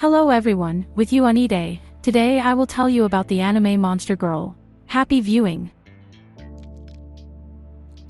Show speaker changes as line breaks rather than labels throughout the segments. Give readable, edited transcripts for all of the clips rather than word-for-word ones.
Hello everyone, with you AniDay. Today I will tell you about the anime monster girl. Happy viewing!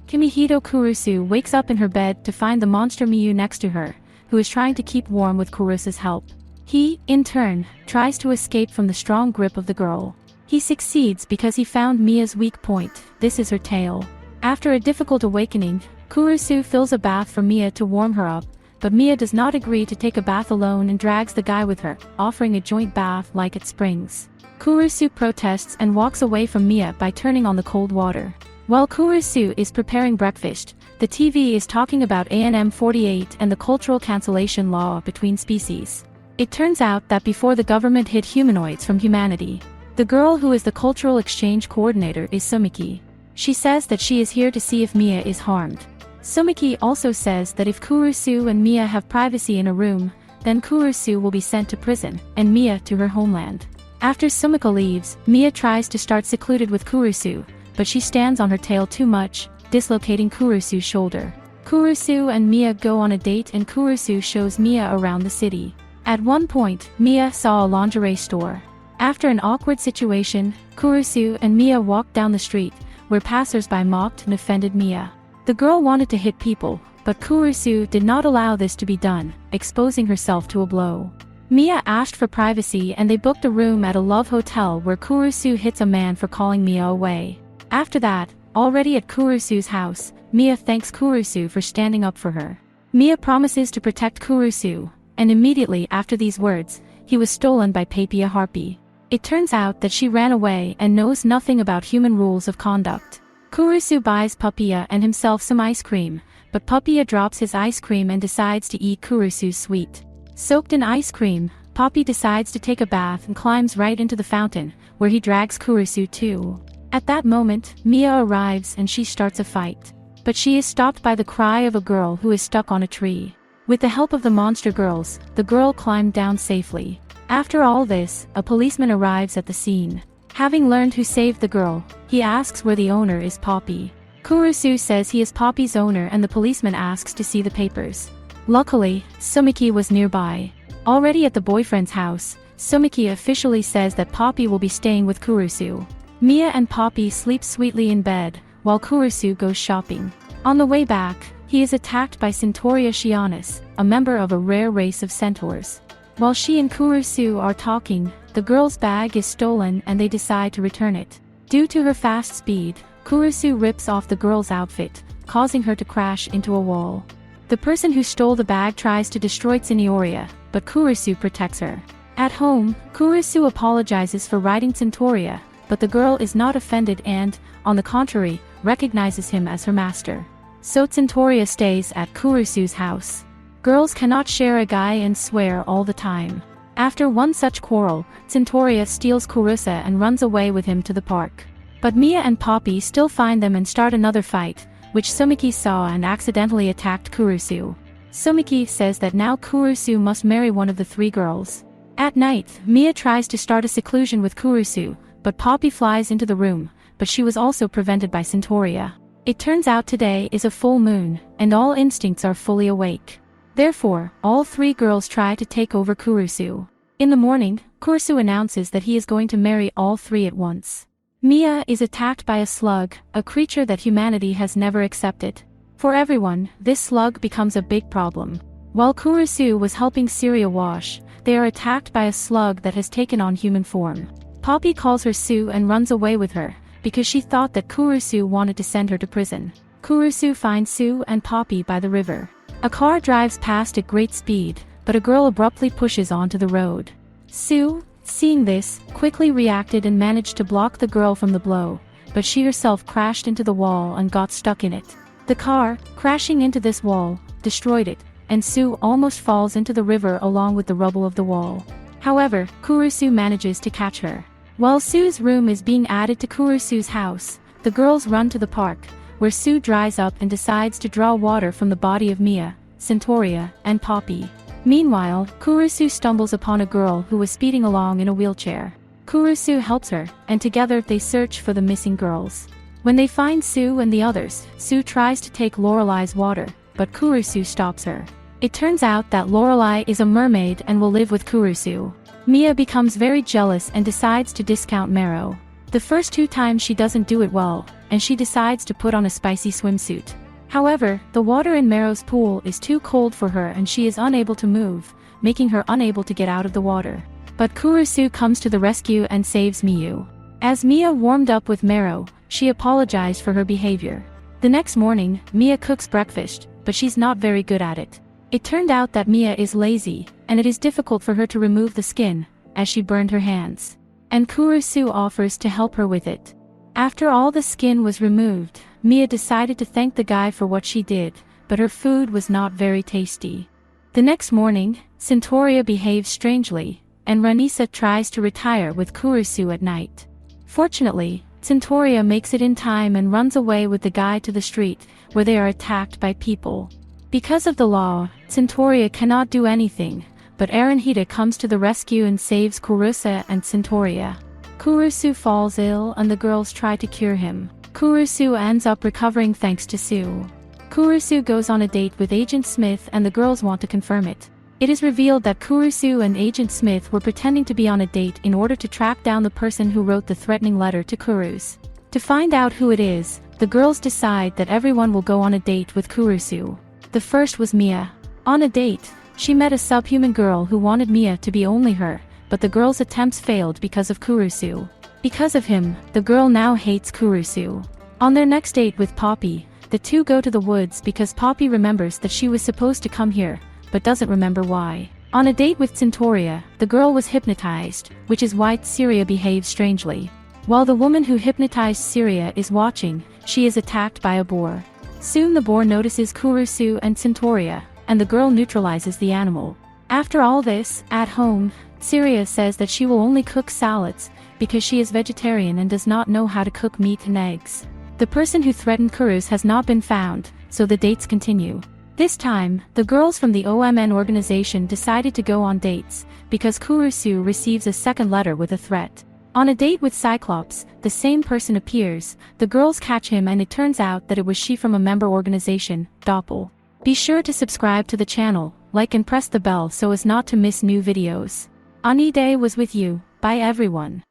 Kimihito Kurusu wakes up in her bed to find the monster Miyu next to her, who is trying to keep warm with Kurusa's help. He, in turn, tries to escape from the strong grip of the girl. He succeeds because he found Mia's weak point. This is her tail. After a difficult awakening, Kurusu fills a bath for Mia to warm her up, but Mia does not agree to take a bath alone and drags the guy with her, offering a joint bath like at Springs. Kurusu protests and walks away from Mia by turning on the cold water. While Kurusu is preparing breakfast, the TV is talking about ANM 48 and the cultural cancellation law between species. It turns out that before the government hid humanoids from humanity, the girl who is the cultural exchange coordinator is Sumiki. She says that she is here to see if Mia is harmed. Sumiki also says that if Kurusu and Mia have privacy in a room, then Kurusu will be sent to prison, and Mia to her homeland. After Sumika leaves, Mia tries to start secluded with Kurusu, but she stands on her tail too much, dislocating Kurusu's shoulder. Kurusu and Mia go on a date and Kurusu shows Mia around the city. At one point, Mia saw a lingerie store. After an awkward situation, Kurusu and Mia walked down the street, where passers-by mocked and offended Mia. The girl wanted to hit people, but Kurusu did not allow this to be done, exposing herself to a blow. Mia asked for privacy and they booked a room at a love hotel where Kurusu hits a man for calling Mia away. After that, already at Kurusu's house, Mia thanks Kurusu for standing up for her. Mia promises to protect Kurusu, and immediately after these words, he was stolen by Papia Harpy. It turns out that she ran away and knows nothing about human rules of conduct. Kurusu buys Papia and himself some ice cream, but Papia drops his ice cream and decides to eat Kurusu's sweet. Soaked in ice cream, Papi decides to take a bath and climbs right into the fountain, where he drags Kurusu too. At that moment, Mia arrives and she starts a fight. But she is stopped by the cry of a girl who is stuck on a tree. With the help of the monster girls, the girl climbed down safely. After all this, a policeman arrives at the scene. Having learned who saved the girl, he asks where the owner is Papi. Kurusu says he is Papi's owner and the policeman asks to see the papers. Luckily, Sumiki was nearby. Already at the boyfriend's house, Sumiki officially says that Papi will be staying with Kurusu. Mia and Papi sleep sweetly in bed, while Kurusu goes shopping. On the way back, he is attacked by Centauria Shianis, a member of a rare race of centaurs. While she and Kurusu are talking, the girl's bag is stolen and they decide to return it. Due to her fast speed, Kurusu rips off the girl's outfit, causing her to crash into a wall. The person who stole the bag tries to destroy Centauria, but Kurusu protects her. At home, Kurusu apologizes for riding Centauria, but the girl is not offended and, on the contrary, recognizes him as her master. So Centauria stays at Kurusu's house. Girls cannot share a guy and swear all the time. After one such quarrel, Centauria steals Kurusa and runs away with him to the park. But Mia and Papi still find them and start another fight, which Sumiki saw and accidentally attacked Kurusu. Sumiki says that now Kurusu must marry one of the three girls. At night, Mia tries to start a seclusion with Kurusu, but Papi flies into the room, but she was also prevented by Centauria. It turns out today is a full moon, and all instincts are fully awake. Therefore, all three girls try to take over Kurusu. In the morning, Kurusu announces that he is going to marry all three at once. Mia is attacked by a slug, a creature that humanity has never accepted. For everyone, this slug becomes a big problem. While Kurusu was helping Syria wash, they are attacked by a slug that has taken on human form. Papi calls her Sue and runs away with her, because she thought that Kurusu wanted to send her to prison. Kurusu finds Sue and Papi by the river. A car drives past at great speed, but a girl abruptly pushes onto the road. Sue, seeing this, quickly reacted and managed to block the girl from the blow, but she herself crashed into the wall and got stuck in it. The car, crashing into this wall, destroyed it, and Sue almost falls into the river along with the rubble of the wall. However, Kurusu manages to catch her. While Sue's room is being added to Kurusu's house, the girls run to the park, where Sue dries up and decides to draw water from the body of Mia, Centauria, and Papi. Meanwhile, Kurusu stumbles upon a girl who was speeding along in a wheelchair. Kurusu helps her, and together they search for the missing girls. When they find Sue and the others, Sue tries to take Lorelei's water, but Kurusu stops her. It turns out that Lorelei is a mermaid and will live with Kurusu. Mia becomes very jealous and decides to discount Mero. The first 2 times she doesn't do it well, and she decides to put on a spicy swimsuit. However, the water in Mero's pool is too cold for her and she is unable to move, making her unable to get out of the water. But Kurusu comes to the rescue and saves Miyu. As Mia warmed up with Mero, she apologized for her behavior. The next morning, Mia cooks breakfast, but she's not very good at it. It turned out that Mia is lazy, and it is difficult for her to remove the skin, as she burned her hands. And Kurusu offers to help her with it. After all the skin was removed, Mia decided to thank the guy for what she did, but her food was not very tasty. The next morning, Centauria behaves strangely, and Ranisa tries to retire with Kurusu at night. Fortunately, Centauria makes it in time and runs away with the guy to the street, where they are attacked by people. Because of the law, Centauria cannot do anything, but Aranhita comes to the rescue and saves Kurusa and Centauria. Kurusu falls ill and the girls try to cure him. Kurusu ends up recovering thanks to Sue. Kurusu goes on a date with Agent Smith and the girls want to confirm it. It is revealed that Kurusu and Agent Smith were pretending to be on a date in order to track down the person who wrote the threatening letter to Kurus. To find out who it is, the girls decide that everyone will go on a date with Kurusu. The first was Mia. On a date, she met a subhuman girl who wanted Mia to be only her, but the girl's attempts failed because of Kurusu. Because of him, the girl now hates Kurusu. On their next date with Poppy, the two go to the woods because Poppy remembers that she was supposed to come here, but doesn't remember why. On a date with Centauria, the girl was hypnotized, which is why Syria behaves strangely. While the woman who hypnotized Syria is watching, she is attacked by a boar. Soon the boar notices Kurusu and Centauria, and the girl neutralizes the animal. After all this, at home, Syria says that she will only cook salads, because she is vegetarian and does not know how to cook meat and eggs. The person who threatened Kurus has not been found, so the dates continue. This time, the girls from the OMN organization decided to go on dates, because Kurusu receives a second letter with a threat. On a date with Cyclops, the same person appears, the girls catch him and it turns out that it was she from a member organization, Doppel. Be sure to subscribe to the channel, like and press the bell so as not to miss new videos. AniDay was with you. Bye everyone.